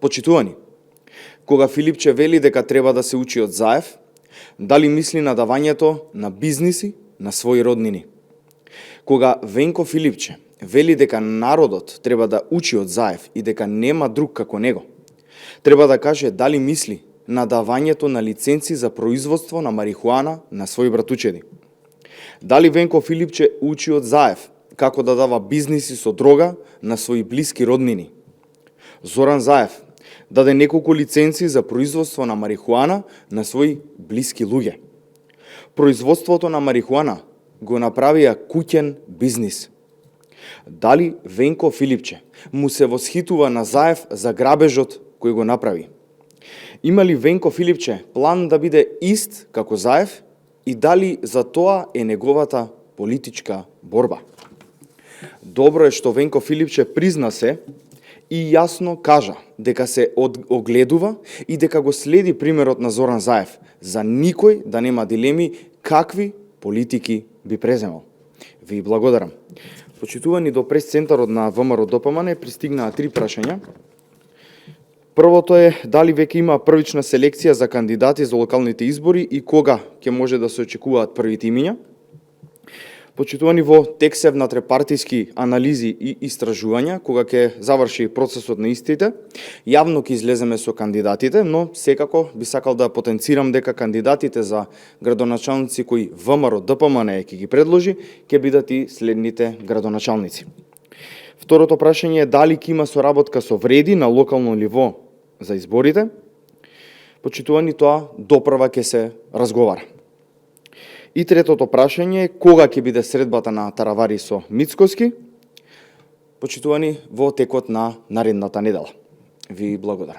Почитувани, кога Филипче вели дека треба да се учи од Заев, дали мисли на давањето на бизниси на своји роднини? Кога Венко Филипче вели дека народот треба да учи од Заев и дека нема друг како него, треба да каже дали мисли на давањето на лиценци за производство на марихуана на своји братучеди? Дали Венко Филипче учи од Заев како да дава бизниси со дрога на своји блиски роднини? Зоран Заев даде неколку лиценци за производство на марихуана на своји блиски луѓе. Производството на марихуана го направија куќен бизнис. Дали Венко Филипче му се восхитува на Заев за грабежот кој го направи? Има ли Венко Филипче план да биде ист како Заев и дали за тоа е неговата политичка борба? Добро е што Венко Филипче призна се и јасно кажа дека се огледува и дека го следи примерот на Зоран Заев, за никој да нема дилеми какви политики би преземал. Ви благодарам. Почитувани, до прес-центарот на ВМРО ДПМН пристигнаа 3 прашања. Првото е дали веќе има првична селекција за кандидати за локалните избори и кога ќе може да се очекуваат првите имиња. Почитувани, во тек се внатрепартиски анализи и истражувања, кога ќе заврши процесот на истите, јавно ќе излеземе со кандидатите, но секако би сакал да потенцирам дека кандидатите за градоначалници кои ВМРО ДПМН ќе ги предложи, ќе бидат и следните градоначалници. Второто прашање е дали ќе има соработка со вреди на локално ниво за изборите. Почитувани, тоа допрва ќе се разговара. И третото прашање е кога ќе биде средбата на Таравари со Мицкоски. Почитувани, во текот на наредната недела. Ви благодарам.